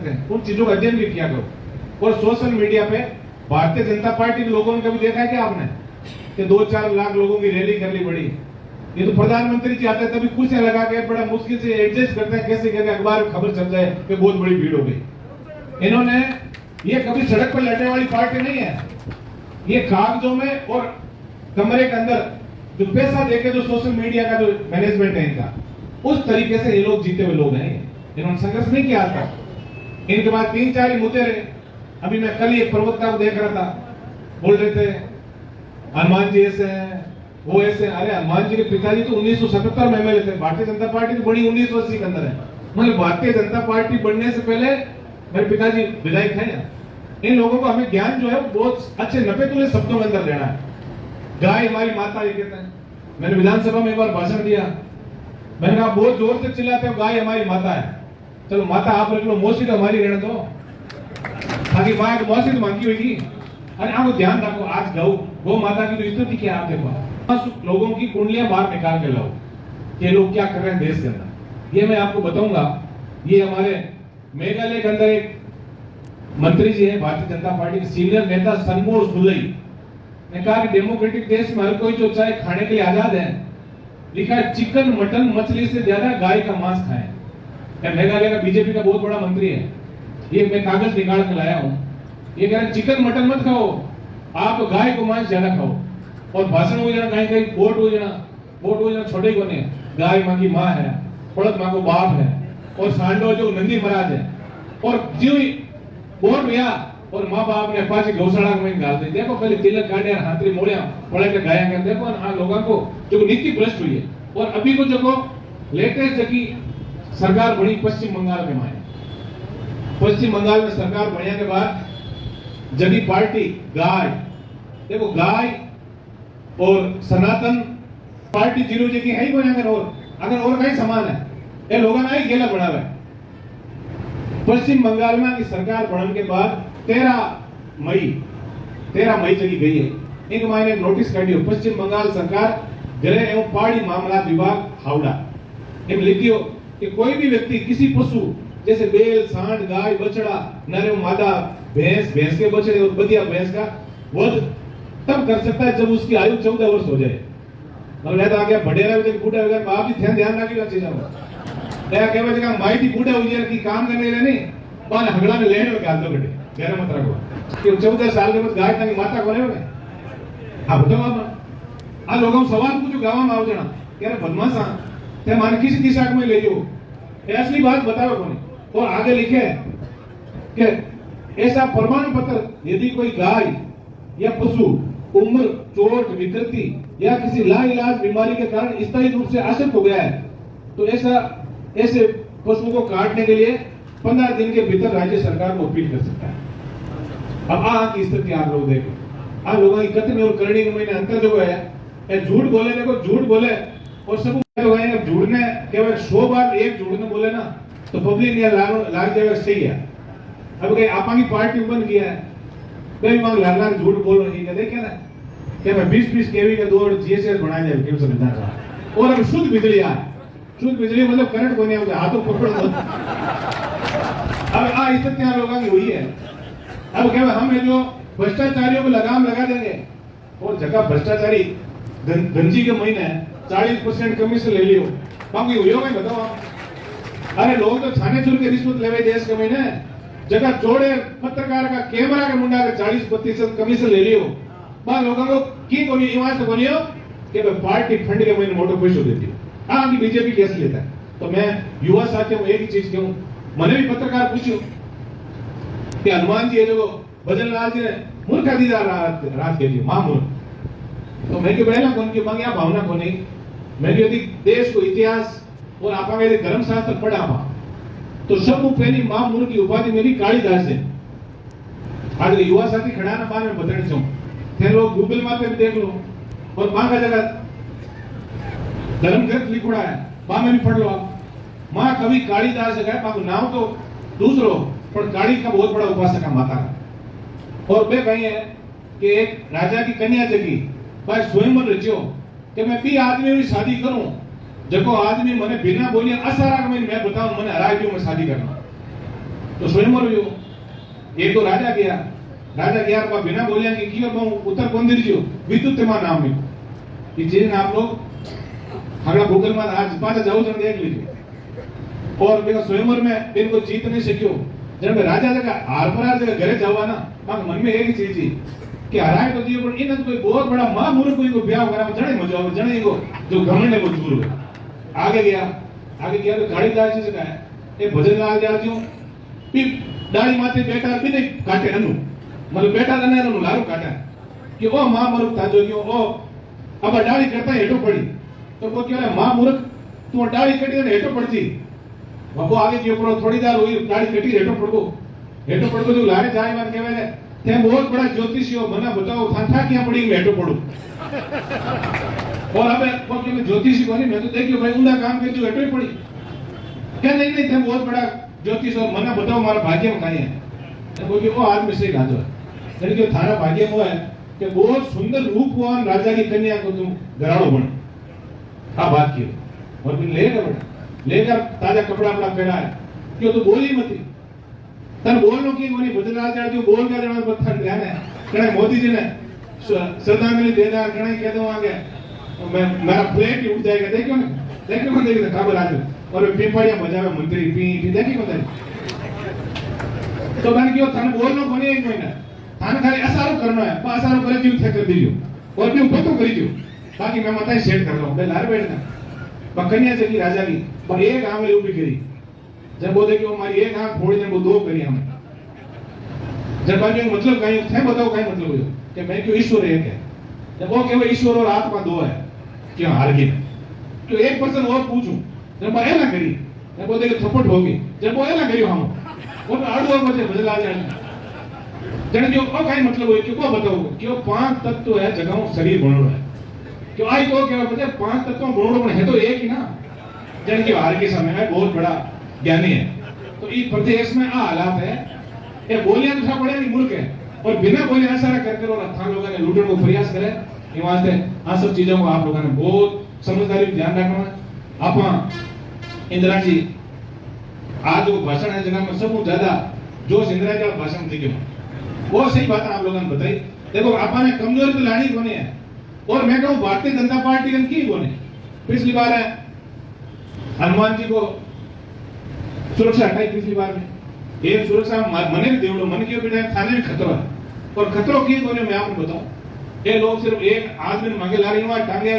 सकते हैं, उन चीजों का अध्ययन भी किया करो। और सोशल मीडिया पे भारतीय जनता पार्टी के लोगों ने कभी देखा है क्या आपने कि 2-4 लाख लोगों की रैली कर ली बड़ी? ये तो प्रधानमंत्री जी आते हैं तभी कुर्सियां लगा के बड़ा मुश्किल से एडजस्ट करते हैं, कैसे करके अखबार में खबर चल जाए कि बहुत बड़ी भीड़ हो गई। इन्होंने, ये कभी सड़क पर लड़ने वाली पार्टी नहीं है, ये कागजों में और कमरे के अंदर जो पैसा देके जो सोशल मीडिया का जो मैनेजमेंट है इनका, उस तरीके से ये लोग जीते हुए लोग हैं। इन्होंने संघर्ष नहीं किया था। इनके बाद 3-4 ही मुद्दे रहे। अभी मैं कल ही एक प्रवक्ता को देख रहा था, बोल रहे थे हनुमान जी ऐसे हैं, वो ऐसे। अरे हनुमान जी के पिताजी तो 1977 में एमएलए थे, भारतीय जनता पार्टी तो बड़ी 1980 के अंदर है। मतलब भारतीय जनता पार्टी बनने से पहले मेरे पिताजी विधायक थे। इन लोगों को हमें ज्ञान जो है बहुत अच्छे नपे तुले शब्दों के अंदर लेना है। गाय हमारी माता ये कहते हैं। मैंने विधानसभा में एक बार भाषण दिया, मैंने कहा बहुत जोर से चिल्लाते हो गाय हमारी माता है, चलो माता आप रख लो, मौसी तो हमारी रहने दो, ताकि माँ तो मौसी तो मांगी होगी। अरे आपको ध्यान रखो, आज गौ माता की तो स्थिति क्या आप देखो, लोगों की कुंडलियां बाहर निकाल के लाओ कि लोग क्या कर रहे हैं देश के अंदर। ये मैं आपको बताऊंगा। ये हमारे मेघालय के अंदर एक मंत्री जी है भारतीय जनता पार्टी के सीनियर नेता सनमोर सुलई ने कहा कि डेमोक्रेटिक देश में हर कोई जो चाहे खाने के लिए आजाद है। लिखा है चिकन मटन मछली से ज्यादा गाय का मांस खाएं। मेघालय का बीजेपी का बहुत बड़ा मंत्री है, ये मैं कागज निकाल के लाया हूं। ये कह रहे चिकन मटन मत खाओ, आप गाय को मांस ज्यादा खाओ। और भाषण हो जाना कहीं कहीं वोट हो जाना छोटे को नहीं, गाय माँ की माँ है, पड़त माँ को बाप है, और सांडो जो नंदी महाराज है, और जीव वोट भैया और माँ बाप ने पास गौशाला में डाल दी। देखो पहले तिलक काटे हाथरी मोड़िया पड़े के गाया कर देखो हाँ लोगों को जो नीति भ्रष्ट हुई है। और अभी को जो लेटेस्ट जगह सरकार बनी पश्चिम बंगाल के माए, पश्चिम बंगाल में सरकार बनने के बाद जगी पार्टी गाय, देखो गाय और सनातन पार्टी जीरो जगह है ही बने। अगर और कहीं समान है ये लोगों ने ही गेला बढ़ावा है। पश्चिम बंगाल में की सरकार बनने के बाद 13 मई चली गई है। एक महीने नोटिस काटी हो पश्चिम बंगाल सरकार गृह एवं पहाड़ी मामला विभाग हावड़ा एक लिखियो कि कोई भी व्यक्ति किसी पशु जैसे बैल, सांड, गाय, बछड़ा, नर एवं मादा, भैंस के बछड़े और बदिया भैंस का वध तब कर सकता है जब उसकी आयु 14 वर्ष हो जाए। मतलब आ गया बड़ेरा बूढ़ा हो गया, आप भी ध्यान रखिएगा चीजों को। क्या कहवा जगह माइटी बूढ़ा हो जाए कि काम करने रहने पर हगड़ा में लेने लगा दो घटे गैर मत रखो कि 14 साल के बाद गाय तक माता कोने होगे। हाँ बताओ आप आ लोगों सवाल पूछो गाँव में आओ जना यार बदमाशा ते मान किसी दिशा में ले जाओ, असली बात बताओ कोने। और आगे लिखे कि ऐसा प्रमाण पत्र यदि कोई गाय या पशु उम्र, चोट, विकृति या किसी लाइलाज बीमारी के कारण स्थायी रूप से अशक्त हो गया है तो ऐसे पशु को काटने के लिए 15 दिन के भीतर राज्य सरकार को अपील कर सकता है। अब की स्थिति आप लोग देखो, आप लोगों की कथन और करनी में अंतर जो है, झूठ बोले देखो, झूठ बोले और सब झूठ ने केवल 100 बार एक झूठ ने बोले ना तो पब्लिक ने लाग जाएगा सही है। अब कहीं आपा की पार्टी बन गया है, कई मांग लाल झूठ बोल रही है, देखे ना क्या मैं 20 केवी का 2 जीएसएस बनाया जाए क्यों समझदार। और अब शुद्ध बिजली है, शुद्ध बिजली मतलब करंट को नहीं होता, हाथों पकड़ो। अब स्थितियां लोगों की हुई है। अब क्या हम जो भ्रष्टाचारियों को लगाम लगा देंगे और जगह भ्रष्टाचारी गंजी के महीने 40% कमीशन ले लियो बाकी हुई होगा बताओ आप। अरे लोग तो छाने छुर के रिश्वत लेवे देश के महीने जगह जोड़े पत्रकार का कैमरा के मुंडा के 40% कमीशन ले लियो बा लोगों को की कोनी इवाज तो बोलियो कि पार्टी फंड के महीने मोटो पैसो देती है। हाँ की बीजेपी कैसे लेता है। तो मैं युवा साथियों को एक ही चीज कहूं, मैंने भी पत्रकार पूछो कि हनुमान जी है जो भजन लाल जी ने मूर्खा दीदा रात के लिए महामूर्ख। तो मैं बहला कौन की मांग या भावना को नहीं, मैं यदि देश को इतिहास और आप यदि धर्म शास्त्र पढ़ा तो सब पहली महामूर्ख की उपाधि मेरी कालिदास है। आज युवा साथी खड़ा ना बाद में बताने चाहूं थे लोग गूगल माँ पे देख लो और माँ का जगह धर्म ग्रंथ लिखा है माँ में भी पढ़ लो आप। माँ कवि कालिदास है, माँ को नाम तो दूसरो पर काली का बहुत बड़ा उपासक है माता का। और वे कही है कि एक राजा की कन्या जगी भाई स्वयं रचो कि मैं भी आदमी भी शादी करूं जको आदमी मने बिना बोलिए असारा में मैं बताऊं मने हराई दूं मैं शादी करना। तो स्वयंवर हुयो। एक तो राजा गया बिना बोलिया कि क्यों मैं उत्तर कौन दीजियो विद्युत तेमा नाम में कि जिन आप लोग हमारा गूगल में आज पांच जाओ जन देख लीजिए। और मेरा स्वयंवर में इनको जीत नहीं सकियो। जब मैं राजा जगह हार जगह घरे जावा ना मां मन में एक ही चीज थी कि हराए तो दियो पर इन कोई बहुत बड़ा मां मूर्ख कोई को ब्याह करा जणे मजा आवे जणे को जो घमंड है वो दूर हुए। आगे गया तो कालीदास जी जगह है ए भजन लाल जा जो पी डाली माथे बेटा भी नहीं काटे अनु मतलब बेटा ने अनु लारू काटा कि ओ मां मूर्ख था जो क्यों ओ अब डाली करता हेठो पड़ी तो वो क्या है मां मूर्ख तू डाली कटी ने हेठो पड़ती वो आगे जो पड़ो थोड़ी देर हुई डाली कटी हेठो पड़को जो लारे जाए मान कहवे है ते बहुत बड़ा ज्योतिषी हो मने बताओ था क्या पड़ी मैं हेठो पड़ू और अब वो कि मैं ज्योतिषी कोनी मैं तो देखियो भाई उंडा काम कर जो हेठो ही पड़ी क्या नहीं ते बहुत बड़ा ज्योतिष हो मने बताओ मारा भाग्य में काई है तो वो कि वो आदमी से गाजो है यानी कि थारा भाग्य में है कि बहुत सुंदर रूपवान राजा की कन्या को तुम घराड़ो बन आ बात की और फिर लेकर ताजा कपड़ा अपना पहनाया क्यों तो बोली मत तन बोलनो की कोनी बदला जा जो बोल का जण पत्थर ध्यान है कने मोदी जी ने श्रद्धांजलि देना कने कह दो आगे मैं मेरा प्लेट ही उठ जाएगा देखो खबर आज और पेपड़िया मजा में मंत्री पी देखी को तो बन क्यों तन बोलनो कोनी एक महीना थाने खाली असारो करना है बस असारो करे जीव थे कर दीजियो और क्यों पतो करी जो बाकी मैं मताई सेट कर लूं मैं लार बैठना बकनिया चली राजा की पर एक आंगली ऊपी करी जब वो देखियो हमारी एक आंख फोड़ी ने वो दो करी हम जब बाकी मतलब कहीं थे बताओ कहीं मतलब हो कि मैं क्यों ईश्वर एक है जब वो केवल ईश्वर और आत्मा दो है क्यों हार गई तो एक पर्सन और पूछूं जब मैं ना करी जब वो देखे थप्पड़ होगी जब वो ना करियो हम वो तो आड़ू और मुझे बदला जाए जन जो ओ कहीं मतलब हो क्यों बताओ क्यों पांच तत्व है जगहों शरीर बनोड़ो है क्यों आई तो क्या मतलब पांच तत्वों बनोड़ो है तो एक ही ना जन के हार के समय में बहुत बड़ा ज्ञानी है तो इस प्रदेश में आ हालात है ये बोलियां तो बड़े नहीं मूर्ख है और बिना बोले ऐसा करके और थान लोगों ने लूटने को प्रयास करे ये वास्ते आ सब चीजों को आप लोगों ने बहुत समझदारी ध्यान रखना आप इंदिरा जी आज जो भाषण है जगह में सबसे ज्यादा जोश इंदिरा जी का भाषण दिखे वो सही बात आप लोगों ने बताई देखो आपने कमजोरी तो लानी कोनी है और मैं कहूं भारतीय जनता पार्टी ने की कोनी पिछली बार है हनुमान जी को सुरक्षा हटाई पिछली बार में ये सुरक्षा मने भी देवड़ो मन के बेटा थाने भी खतरा है और खतरों की कोने मैं आपको बताऊं ये लोग सिर्फ एक आदमी मांगे ला रही वहां टांगे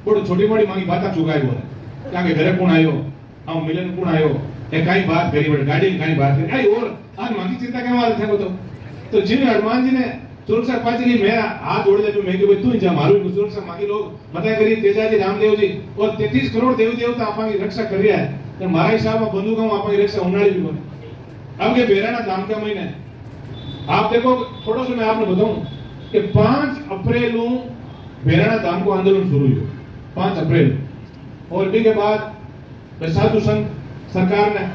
बड़ी छोटी बड़ी मांगी बातें चुकाए वो है क्या के घरे कौन आयो हम मिलन कौन आयो ए काई बात करी बड़ी गाड़ी में काई बात करी आई और आज मांगी चिंता करने वाले थे तो जिन हनुमान जी ने सुरक्षा पाची की मैं हाथ जोड़ दे मैं कि तू जा मारू सुरक्षा मांगी लोग बता करी तेजाजी रामदेव जी और 33 करोड़ देवी देवता आपा की रक्षा कर रहा है तो मारा हिसाब में बंदूकों आपा की रक्षा उनाड़ी भी बने अब ये बेराना दाम का महीना है आप देखो थोड़ा सा मैं आपने बताऊं कि 5 अप्रैल को बेराना दाम को आंदोलन शुरू हुआ 5 अप्रैल और भी के बाद साधु संघ सरकार ने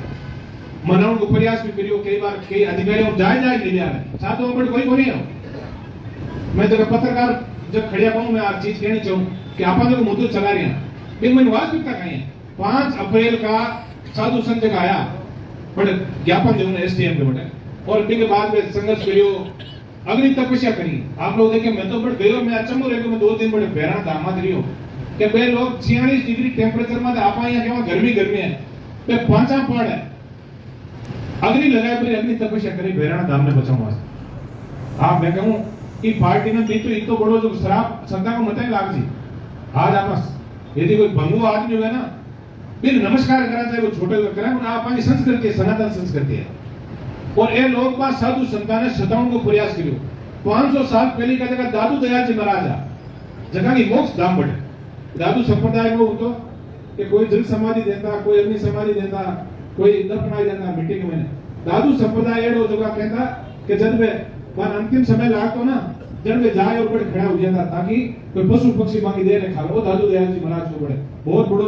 मनाने को प्रयास भी करियो कई बार कई अधिकारियों जाए ले जा रहे साधु बड़ कोई नहीं है मैं जब पत्रकार जब खड़िया पाऊं मैं आप चीज कहनी चाहूं कि आप जो मुद्दे चला रहे हैं लेकिन मैं वास्तविकता कहीं है 5 अप्रैल का साधु संघ का आया बड़े ज्ञापन देने एसडीएम के बटे और के बाद में संघर्ष करियो अग्नि तपस्या करी आप लोग देखे मैं तो बड़ गयो मैं अचंबो रह गयो मैं 2 दिन बड़े बेराना दामाद रहियो कि बे लोग 46 डिग्री टेम्परेचर में आपा यहां केवा गर्मी है बे 5 पड़ है अग्नि लगाए पर अग्नि तपस्या करी बेराना दाम ने बचाऊं वास्ते आप मैं कहूं कि पार्टी ने दी तो एक तो बड़ो जो शराब संता को मत लाग जी आज आपस यदि कोई भंगु आदमी होगा ना फिर नमस्कार करा चाहे वो छोटे को करा ना अपनी संस्कृति है सनातन संस्कृति है और ये लोग पास साधु संतान ने शताओं को प्रयास करियो 500 साल पहले का जगह दादू दयाल जी महाराज जगह की मोक्ष धाम बटे दादू संप्रदाय में तो कि कोई जल समाधि देता कोई अग्नि समाधि देता कोई दफनाई देता मिट्टी के में दादू संप्रदाय एडो जगह कहता कि जब वे पर अंतिम समय लागतो ना जब वे जाए और बड़े खड़ा हो जाता ताकि कोई पशु पक्षी मांगी दे खा वो दादू दयाल जी महाराज को बड़े बहुत बड़ो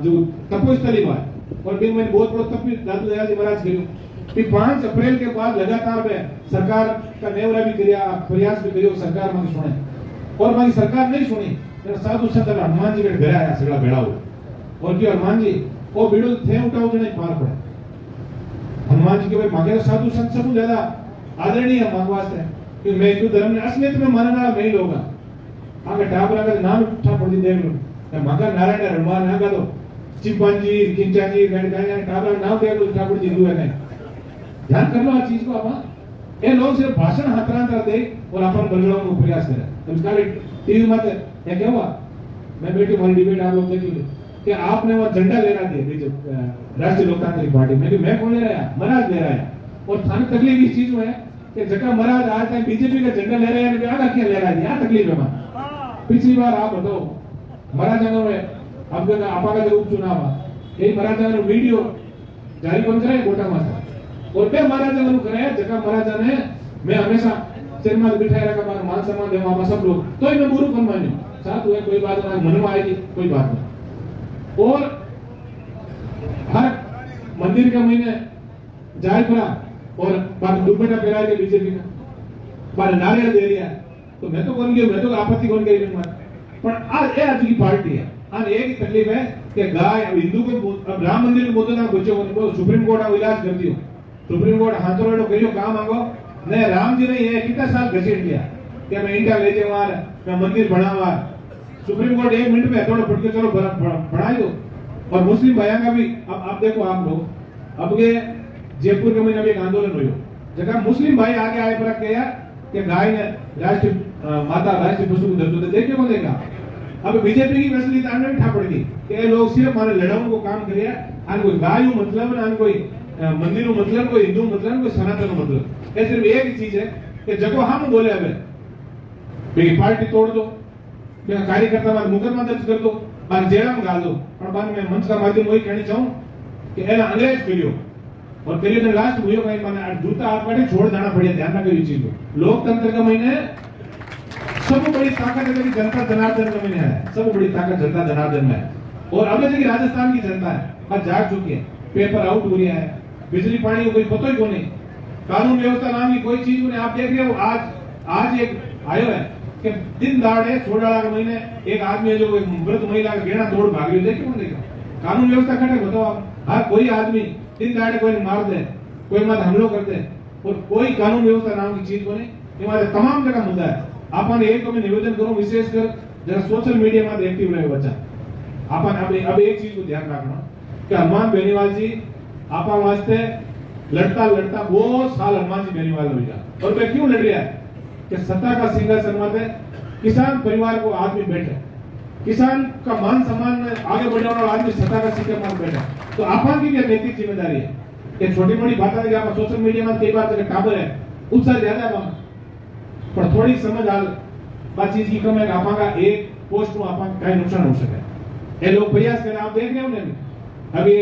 जो तपस्थली बात और भी मैंने बहुत बड़ा तप दादू दयाल जी महाराज करियो कि 5 अप्रैल के बाद लगातार में सरकार का नेवरा भी किया प्रयास भी करियो सरकार मांगी सुने और मांगी सरकार नहीं सुनी तो साधु संत हनुमान जी के घर आया सगड़ा भेड़ा हो और जो हनुमान जी वो बीड़ो थे उठाओ जो नहीं पार पड़े हनुमान जी के भाई मांगे तो साधु संत सब ज्यादा आदरणीय है मांग वास्ते कि मैं हिंदू धर्म ने असलियत में मानने वाला मैं ही लोग आगे टाबरा का नाम उठा पड़ दी देख लो मैं मांगा नारायण हनुमान ना का तो चिंपांजी किंचाजी गणगाया टाबरा नाम दे लो उठा पड़ दी हिंदू है ध्यान कर लो हर चीज को आप ये लोग सिर्फ भाषण हाथरांतर दे और अपन बदलने को प्रयास करे तो काले टीवी मत ये क्या हुआ मैं बैठी हमारी डिबेट आप लोग देखिए कि आपने वो झंडा ले रहा दिया बीजेपी राष्ट्रीय लोकतांत्रिक पार्टी में कि मैं कौन ले रहा है महाराज ले रहा है और थाने तकलीफ इस चीज में है कि जगह महाराज आज तक बीजेपी का झंडा ले रहे हैं आगा क्या ले रहा है यहाँ तकलीफ है पिछली बार आप बताओ महाराज अब आपका जो उपचुनाव यही महाराजा ने वीडियो जारी कौन करे गोटा माता और बे महाराजा ने कराया जगह महाराजा ने मैं हमेशा सिर में बिठाए रखा मार मान सम्मान देवा आप सब लोग तो मैं बुरु कम मान्यो साथ हुए कोई बात ना मन में आएगी कोई बात नहीं और हर मंदिर के महीने जाए पड़ा और बात दुपट्टा पहरा के बीजेपी का बार नारियल दे रहा तो मैं तो कौन गया मैं तो आपत्ति कौन करी पर आज ये आज की पार्टी है आज एक ही तकलीफ है कि गाय अब हिंदू को अब राम मंदिर के मुद्दे ना बच्चों को सुप्रीम कोर्ट का इलाज कर दियो सुप्रीम कोर्ट हाथों रोड करियो काम मांगो नहीं राम जी ने ये कितना साल घसीट दिया कि मैं इंडिया ले जाऊंगा मैं मंदिर बनाऊंगा सुप्रीम कोर्ट 1 मिनट में हथौड़ा पड़ के चलो बढ़ा दो और मुस्लिम भाइयों का भी अब आप देखो आप लोग अब ये जयपुर के महीने में एक आंदोलन हुई जगह मुस्लिम भाई आगे आए पर क्या कि गाय ने राष्ट्रीय माता राष्ट्रीय पशु को दर्जो दे देखिए कौन देगा अब बीजेपी की फैसली ताने में ठा पड़ गई कि ये लोग सिर्फ हमारे लड़ाओं को काम करिए आन कोई गाय मतलब ना कोई मंदिर मतलब कोई हिंदू मतलब कोई सनातन मतलब ये सिर्फ एक ही चीज है कि जगह हम बोले हमें पार्टी तोड़ दो कार्यकर्ता बाद मुकदमा दर्ज कर दो बाद जेल में डाल दो और बाद में मंच का माध्यम वही कहना चाहूं कि एना अंग्रेज करियो और पहले दिन लास्ट हुई कहीं माने जूता हाथ में छोड़ जाना पड़े ध्यान रखो ये चीज को लोकतंत्र का महीने सब बड़ी ताकत है कि जनता जनार्दन का महीने है सब बड़ी ताकत जनता जनार्दन में है और अब जैसे राजस्थान की जनता है आज जाग चुकी है पेपर आउट हो रहा है बिजली पानी को कोई पता ही को नहीं कानून व्यवस्था नाम की कोई चीज नहीं आप देख रहे हो आज एक आयो है कि दिन दाड़े 16 के महीने एक आदमी है जो मृत महिला का गेड़ा तोड़ भाग रही देखिए कौन देगा कानून व्यवस्था कटे बताओ आप हर कोई आदमी दिन दाड़े कोई मार दे कोई मत हमलो कर दे और कोई कानून व्यवस्था नाम की चीज को नहीं ये हमारे तमाम जगह मुद्दा है अपन एक तो मैं निवेदन करूं विशेषकर जरा सोशल मीडिया में एक्टिव रहे बच्चा अपन अब एक चीज को ध्यान रखना कि हनुमान बेनीवाल जी आपा वास्ते लड़ता लड़ता बहुत साल हनुमान जी बेनीवाल हो गया और मैं क्यों लड़ रहा है कि सत्ता का सिंहासन पे किसान परिवार को आदमी बैठे किसान का मान सम्मान में आगे बढ़ने वाला आदमी सत्ता का सिंहासन पर बैठा तो आपा की भी नैतिक जिम्मेदारी है कि छोटी मोटी बातें कि आप सोशल मीडिया में कई बार टाबर है उत्साह ज्यादा है पर थोड़ी समझ आ बात चीज की कम है आपा का एक पोस्ट में आपा कहीं नुकसान हो सके ये लोग प्रयास करें आप देख रहे हो उन्हें अभी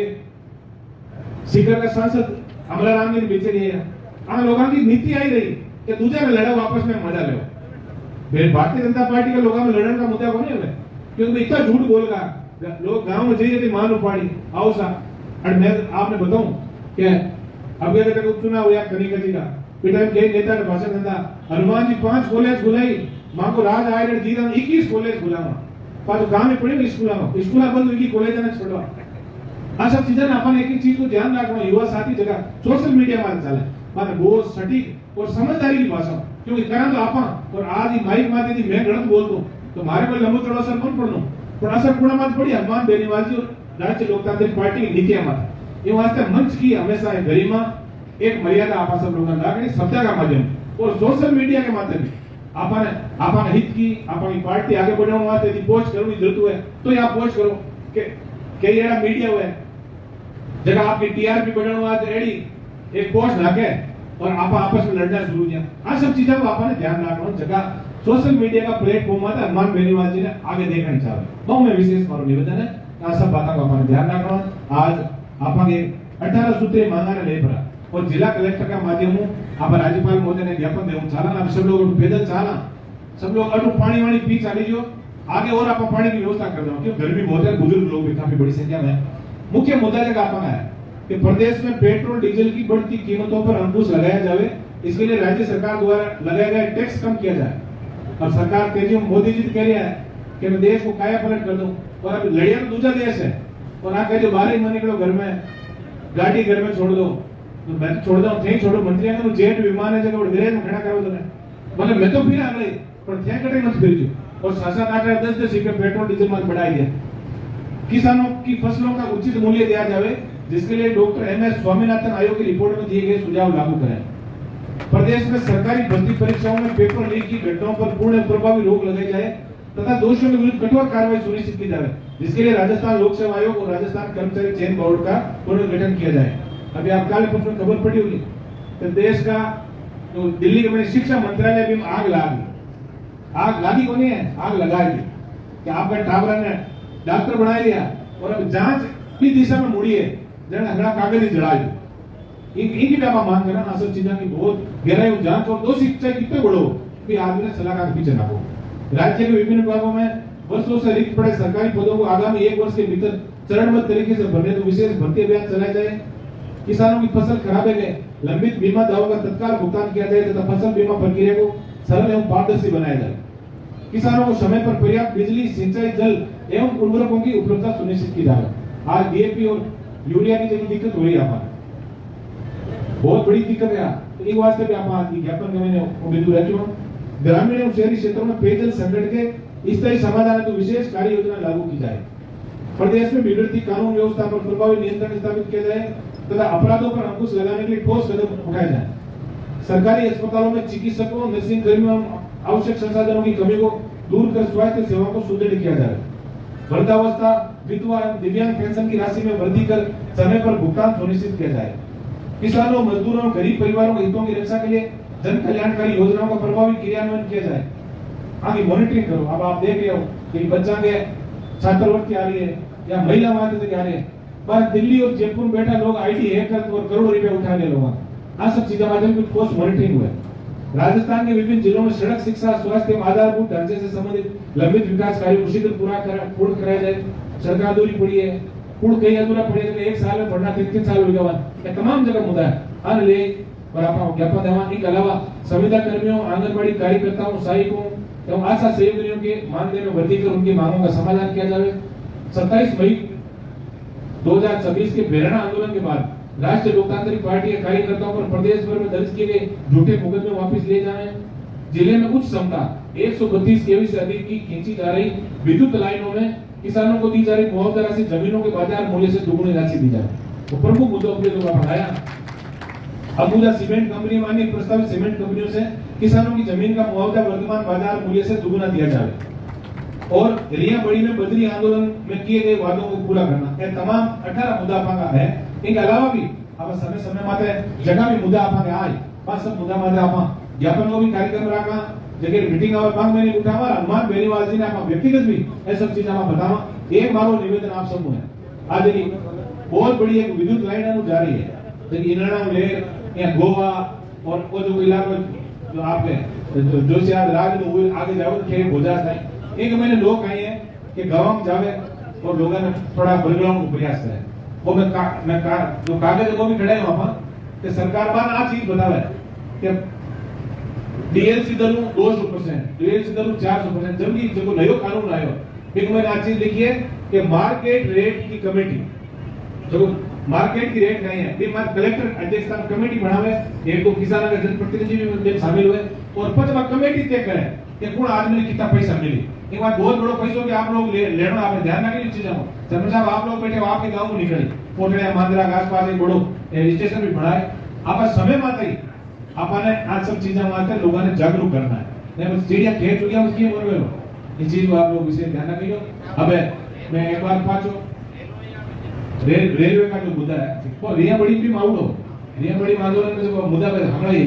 सीकर का सांसद अमलाराम जी ने बेचे रही है आम लोगों की नीति आई रही कि दूसरे में लड़ा वापस में मजा लो भारतीय जनता पार्टी के लोगों में लड़ने का मुद्दा को नहीं है क्योंकि इतना झूठ बोल रहा लोग गांव में जाइए थी मान उपाड़ी आओ सा और मैं आपने बताऊं कि अभी अगर उपचुनाव हुआ कनिका जी का पिता के नेता ने भाषण दिया हनुमान जी 5 कॉलेज खुलाई मां को राज आए जी 21 कॉलेज खुलावा पर गांव में पड़े स्कूल बंद हुई कॉलेज ने छोड़वा आ सब चीजें अपन एक चीज को ध्यान रखना युवा साथी जगह सोशल मीडिया में चले माने बहुत सटीक और समझदारी की भाषा क्योंकि करें तो आपा और आज ही माइक माते थी मैं गलत बोल दूं तो मारे को लंबू चौड़ा असर कौन पड़नो पर असर पूरा मत पड़ी हनुमान बेनीवाल जी और राष्ट्रीय लोकतांत्रिक पार्टी की नीतियां मत ये वास्ते मंच की हमेशा एक गरिमा एक मर्यादा आपा सब लोगों ने लागणी शब्द का माध्यम और सोशल मीडिया के माध्यम आपने हित की आपकी पार्टी आगे बढ़ाने वास्ते यदि पोस्ट करनी जरूरत है तो यहाँ पोस्ट करो कि कई एड़ा मीडिया हुए जगह आपकी टीआरपी बढ़ाने वास्ते एड़ी एक पोस्ट लाके और आप आपस में लड़ना शुरू किया आ सब चीजों को आपने ध्यान रखना जगह सोशल मीडिया का प्लेटफॉर्म है हनुमान बेनीवाल जी ने आगे देखना चाहे बहुत में विशेष मारो निवेदन है आ सब बातों को आपने ध्यान रखना आज आपने 18 सूत्रीय मांगाने ले पड़ा और जिला कलेक्टर का माध्यम आप राज्यपाल महोदय ने ज्ञापन देव चाला सब लोग पैदल चाला सब लोग अटू पानी वाणी पी चाली जो आगे और आप पानी की व्यवस्था कर दो क्योंकि गर्मी बहुत है बुजुर्ग लोग भी काफी बड़ी संख्या में मुख्य मुद्दा जगह आपका है कि प्रदेश में पेट्रोल डीजल की बढ़ती कीमतों पर अंकुश लगाया जाए इसके लिए राज्य सरकार द्वारा लगाया गया टैक्स कम किया जाए और सरकार तेजी में मोदी जी कह रहा है कि मैं देश को काया पलट कर दूं और अब लड़िया तो दूसरा देश है और आके जो 12 महीने निकलो घर में गाड़ी घर में छोड़ दो तो मैं तो छोड़ दूं थे छोड़ो मंत्री ने जेट विमान है जगह विरेज में खड़ा करो तने मतलब मैं तो फिर आ गई पर थे कटे मत फिर जो और शासन आकर 10-10 रुपए पेट्रोल डीजल में बढ़ाई दिया। किसानों की फसलों का उचित मूल्य दिया जाए जिसके लिए डॉक्टर एमएस स्वामीनाथन आयोग की रिपोर्ट में दिए गए सुझाव लागू करें। प्रदेश में सरकारी भर्ती परीक्षाओं में पेपर लीक की घटनाओं पर पूर्ण प्रभावी रोक लगाई जाए तथा दोषियों के विरुद्ध कठोर कार्रवाई सुनिश्चित की जाए जिसके लिए राजस्थान लोक सेवा आयोग और राजस्थान कर्मचारी चयन बोर्ड का पुनर्गठन किया जाए। अभी आप कल परसों खबर पड़ी होगी तो देश का तो दिल्ली के शिक्षा मंत्रालय में आग लागी को नहीं है आग लगाएगी कि आपका टावरा ने डॉक्टर बना लिया और अब जांच की दिशा में मुड़ी है जन हगड़ा कागज ही जड़ा इनकी भी आप मांग करना असल चीजें की बहुत गहराई जांच और दोषी शिक्षा कितने बड़ो कि आदमी ने सलाहकार पीछे ना हो। राज्य के विभिन्न विभागों में वर्षों से रिक्त पड़े सरकारी पदों को आगामी 1 वर्ष के भीतर चरणबद्ध तरीके से भरने तो विशेष भर्ती अभियान चलाया जाए। किसानों की फसल खराब है गए लंबित बीमा दावों का तत्काल भुगतान किया जाए तथा फसल बीमा प्रक्रिया को सरल एवं पारदर्शी बनाया जाए। किसानों को समय पर पर्याप्त बिजली सिंचाई जल एवं उर्वरकों की उपलब्धता सुनिश्चित की जाए। आज डीएपी और यूरिया की जगह दिक्कत हो रही है हमारे बहुत बड़ी दिक्कत है तो एक वास्ते भी आप ज्ञापन के मैंने बिंदु रह चुका ग्रामीण एवं शहरी क्षेत्रों में पेयजल संकट के स्थायी समाधान हेतु विशेष कार्य योजना लागू की जाए। प्रदेश में बिगड़ती कानून व्यवस्था पर प्रभावी नियंत्रण स्थापित किया जाए तथा अपराधों पर अंकुश लगाने के लिए ठोस कदम उठाए जाए। सरकारी अस्पतालों में चिकित्सकों नर्सिंग कर्मियों आवश्यक संसाधनों की कमी को दूर कर स्वास्थ्य सेवाओं को सुदृढ़ किया जाए। वृद्धावस्था विधवा दिव्यांग पेंशन की राशि में वृद्धि कर समय पर भुगतान सुनिश्चित किया जाए। किसानों मजदूरों और गरीब परिवारों के हितों की रक्षा के लिए जन कल्याणकारी योजनाओं का प्रभावी क्रियान्वयन किया जाए। आगे मॉनिटरिंग करो। अब आप देख रहे हो कि बच्चा के छात्रवृत्ति आ रही है या महिला मातृत्व आ रही है पर दिल्ली और जयपुर में बैठा लोग आईटी हैक कर और करोड़ों रुपए उठा ले लोग आ सब चीजें माध्यम कुछ ठोस मॉनिटरिंग हुआ। राजस्थान के विभिन्न जिलों में सड़क शिक्षा स्वास्थ्य एवं आधारभूत ढांचे से संबंधित लंबित विकास कार्यों को शीघ्र पूर्ण कराया जाए। सरकार अधूरी पड़ी है पूर्ण कई अधूरा पड़े तो 1 साल में पढ़ना 3 साल हो गया ये तमाम जगह मुद्दा है अन ले और आप ज्ञापन देवा के अलावा संविदा कर्मियों आंगनबाड़ी कार्यकर्ताओं सहायकों एवं आशा सहयोगियों के मानदेय में वृद्धि कर उनकी मांगों का समाधान किया जाए। 27 मई 2026 के बेरना आंदोलन के बाद राष्ट्रीय लोकतांत्रिक पार्टी के कार्यकर्ताओं पर प्रदेश भर में दर्ज किए गए झूठे मुकदमे वापस ले जाएं। जिले में उच्च क्षमता 132 केवी से अधिक की खींची जा रही विद्युत लाइनों में किसानों को दी जा रही मुआवजा राशि जमीनों के बाजार मूल्य से दोगुनी राशि दी जाए। तो प्रमुख मुद्दों पर जो बढ़ाया अंबुजा सीमेंट कंपनी मानी प्रस्तावित सीमेंट कंपनियों से किसानों की जमीन का मुआवजा वर्तमान बाजार मूल्य से दुगुना दिया जाए और रिया बड़ी में बदली आंदोलन में किए गए वादों को पूरा करना। ये तमाम 18 मुद्दा पांगा है। इनके अलावा भी अब समय समय माते जगह भी मुद्दा आपा आए पांच सब मुद्दा माते आपा ज्ञापन को भी कार्यक्रम रखा जगह मीटिंग और मांग में उठावा अनुमान बेनीवाल जी ने आपा व्यक्तिगत भी ये सब चीज आप बतावा। एक मारो निवेदन आप सबको है आज की बहुत बड़ी एक विद्युत लाइन जा रही है जबकि इनाम ले या गोवा और वो जो इलाका जो आपके जो से आज राज में आगे जाओ खेल हो जाता है। एक महीने लोग आए हैं कि गांव में जावे और लोगों ने थोड़ा बदलाव को प्रयास करे वो मैं जो कागज वो भी खड़े हैं वहां पर कि सरकार बार आ चीज बतावे कि डीएलसी दलू 200% डीएलसी दलू 400% जबकि जो नयो कानून आयो एक मैंने आज चीज लिखी है कि मार्केट रेट की कमेटी जो मार्केट की रेट नहीं है ये मार कलेक्टर अध्यक्षता कमेटी बनावे एक तो किसान का जनप्रतिनिधि भी शामिल हुए और पचवा कमेटी तय करे कि कौन आदमी ने कितना पैसा मिली। एक बार बहुत बड़ा पैसा कि आप लोग लेना आपने ध्यान रखने की चीजें चंद्र साहब आप लोग बैठे आपके गांव में निकले कोटड़े मांद्रा के आसपास एक बड़ो स्टेशन भी बनाए आप समय माते ही आपने आज सब चीजें माते लोगों ने जागरूक करना है नहीं बस चिड़िया खेत हो गया उसकी बोल रहे हो इस चीज को आप लोग विशेष ध्यान रखियो। अब मैं एक बार पाचो रेलवे का जो मुद्दा है वो रिया बड़ी भी माउंट हो रिया बड़ी आंदोलन में जो मुद्दा है हमारा ये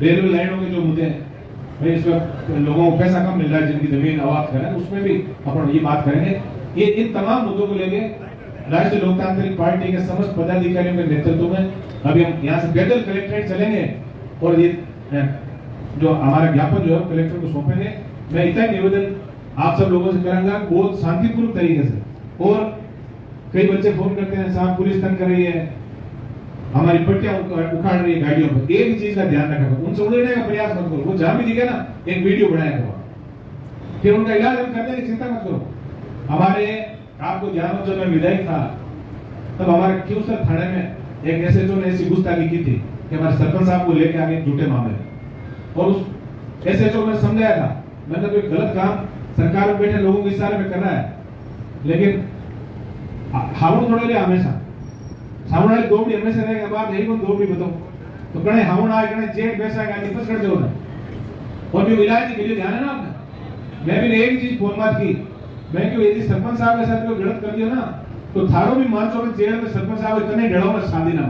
रेलवे लाइनों के जो मुद्दे हैं भाई इसमें लोगों को पैसा कम मिल रहा है जिनकी जमीन आवाज करें उसमें भी अपन ये बात करेंगे। ये इन तमाम मुद्दों को लेके राष्ट्रीय लोकतांत्रिक पार्टी के समस्त पदाधिकारियों के नेतृत्व में अभी हम यहाँ से पैदल कलेक्ट्रेट चलेंगे और ये जो हमारा ज्ञापन जो है कलेक्टर को सौंपेंगे। मैं इतना निवेदन आप सब लोगों से करूंगा बहुत शांतिपूर्ण तरीके से और कई बच्चे फोन करते हैं साहब पुलिस तंग कर रही है हमारी पट्टियां उखाड़ रही है गाड़ियों पर एक चीज का ध्यान रखा उनसे उड़ने का प्रयास मत करो वो जहां भी दिखे ना एक वीडियो बनाया करो फिर उनका इलाज हम करने की चिंता मत करो। हमारे आपको ध्यान हो जब मैं विधायक था तब हमारे क्यूसर थाने में एक एसएचओ ने ऐसी गुस्ताखी की थी कि हमारे सरपंच साहब को लेके आगे झूठे मामले में, और उस एसएचओ ने समझाया था मैंने कोई गलत काम सरकार में बैठे लोगों के इशारे में कर रहा है, लेकिन हावड़ थोड़े ले हमेशा सावड़ा दोबड़ी हमेशा रहेगा बात नहीं को दोबड़ी बताओ तो कणे हावड़ा है कणे जेट बैसा का निपस कर दो ना, और भी इलाज के लिए ध्यान है ना आपने। मैं भी एक चीज फोन बात की, मैं क्यों यदि सरपंच साहब के साथ कोई गलत कर दिया ना तो थारो भी मान चो जेल में सरपंच साहब कने डड़ाओ ना शादी ना,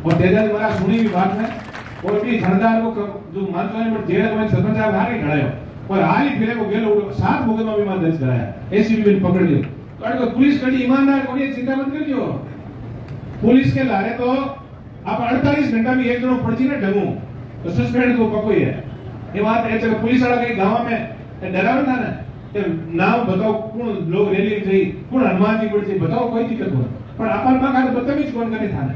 और तेजा द्वारा सुनी भी बात में और भी धरदार को जो मान चो में जेल में सरपंच साहब हारे डड़ायो और हाल ही फिरे को गेलो 7 मुकदमा भी मान दर्ज कराया, एसीबी ने पकड़ लियो। तो पुलिस कड़ी ईमानदार कोनी चिंता मत करियो, पुलिस के लारे तो आप 48 घंटा में एक जनो पड़ची ना ढंगू तो सस्पेंड को पको है। ये बात है जब पुलिस वाला कहीं गांव में डरावे था ना कि नाम बताओ कौन लोग रैली थी कौन हनुमान जी पड़ची बताओ कोई दिक्कत हो, पर अपन का खाली बदतमीज कौन करे था ना,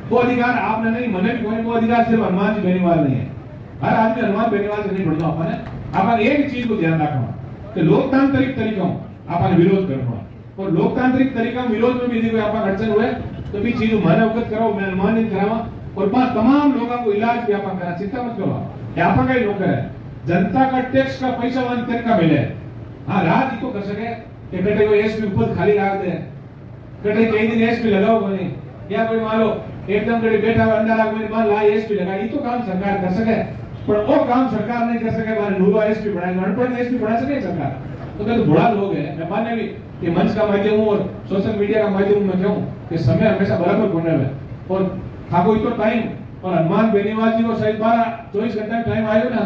वो अधिकार आपने नहीं मने भी कोई, वो अधिकार सिर्फ हनुमान जी बेनीवाल नहीं है, हर आदमी हनुमान बेनीवाल से नहीं बढ़ता। अपन एक चीज को ध्यान रखना कि लोकतांत्रिक तरीकों अपन विरोध करना, और लोकतांत्रिक तरीका विरोध में भी यदि कोई आपका अड़चन हुए तो भी चीज माने अवगत कराओ, मैं अनुमानित करावा, और तमाम लोगों को इलाज भी आपा करा, चिंता मत करो। यहाँ का ही नौकर है, जनता का टैक्स का पैसा वाली तरीका मिले, हाँ रात ही तो कर सके कि बेटे कोई एसपी उपद खाली रख दे, बेटे कई दिन एसपी लगाओ को नहीं, या कोई मान लो एकदम कड़ी बैठा हुआ अंदर आग में मान ला एसपी लगा, ये तो काम सरकार कर सके, पर वो काम सरकार नहीं कर सके, हमारे नूरा एसपी बढ़ाएंगे, अनपढ़ एसपी बढ़ा सके सरकार, तो क्या तो बुरा लोग है। मैं मान्य भी कि मंच का माध्यम हूँ और सोशल मीडिया का माध्यम मैं कहूँ कि समय हमेशा बराबर होने में, और खाको इतो टाइम और हनुमान बेनीवाल जी को सही 12-24 घंटा टाइम आयो ना।